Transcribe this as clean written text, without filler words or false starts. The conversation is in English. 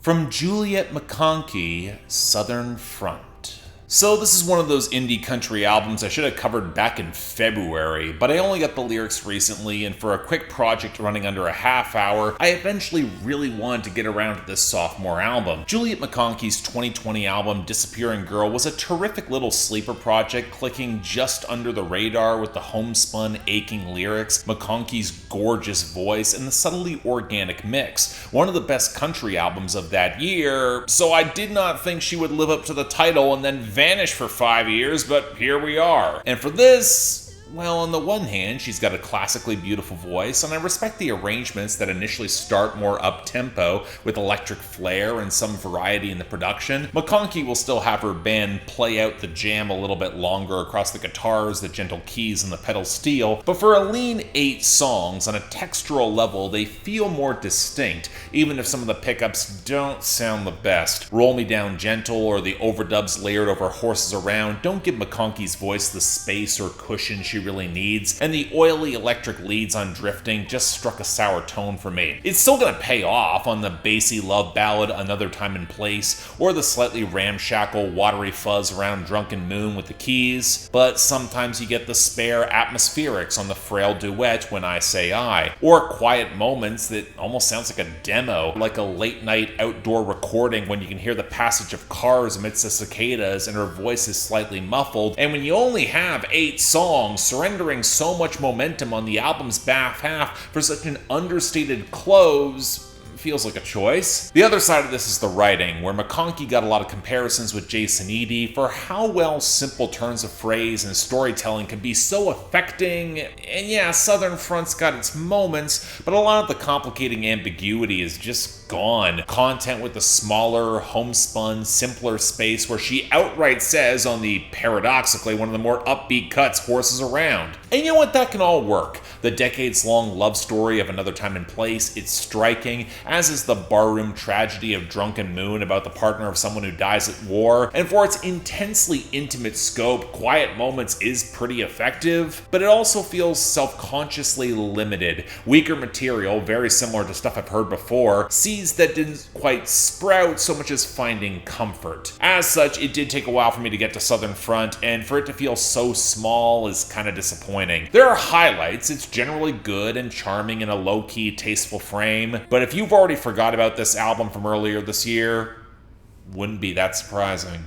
From Juliet McConkey Southern Front. So this is one of those indie country albums I should have covered back in February, but I only got the lyrics recently, and for a quick project running under a half hour, I eventually really wanted to get around to this sophomore album. Juliet McConkey's 2020 album, Disappearing Girl, was a terrific little sleeper project, clicking just under the radar with the homespun, aching lyrics, McConkey's gorgeous voice, and the subtly organic mix. One of the best country albums of that year, so I did not think she would live up to the title and then vanish for 5 years, but here we are. And for this, well, on the one hand, she's got a classically beautiful voice, and I respect the arrangements that initially start more up-tempo with electric flair and some variety in the production. McConkey will still have her band play out the jam a little bit longer across the guitars, the gentle keys, and the pedal steel, but for a lean 8 songs, on a textural level, they feel more distinct, even if some of the pickups don't sound the best. Roll Me Down Gentle or the overdubs layered over Horses Around don't give McConkey's voice the space or cushion she really needs, and the oily electric leads on Drifting just struck a sour tone for me. It's still gonna pay off on the bassy love ballad Another Time and Place, or the slightly ramshackle watery fuzz around Drunken Moon with the keys, but sometimes you get the spare atmospherics on the frail duet When I Say I, or quiet moments that almost sounds like a demo, like a late night outdoor recording when you can hear the passage of cars amidst the cicadas and her voice is slightly muffled, and when you only have 8 songs, surrendering so much momentum on the album's back half for such an understated close feels like a choice. The other side of this is the writing, where McConkey got a lot of comparisons with Jason Eady for how well simple turns of phrase and storytelling can be so affecting. And yeah, Southern Front's got its moments, but a lot of the complicating ambiguity is just gone. Content with the smaller, homespun, simpler space where she outright says on the, paradoxically, one of the more upbeat cuts, Horses Around. And you know what? That can all work. The decades-long love story of Another Time and Place, it's striking, as is the barroom tragedy of Drunken Moon about the partner of someone who dies at war. And for its intensely intimate scope, Quiet Moments is pretty effective, but it also feels self-consciously limited. Weaker material, very similar to stuff I've heard before, seeds that didn't quite sprout so much as finding comfort. As such, it did take a while for me to get to Southern Front, and for it to feel so small is kind of disappointing. There are highlights. It's generally good and charming in a low-key, tasteful frame, but if you've already forgot about this album from earlier this year, wouldn't be that surprising.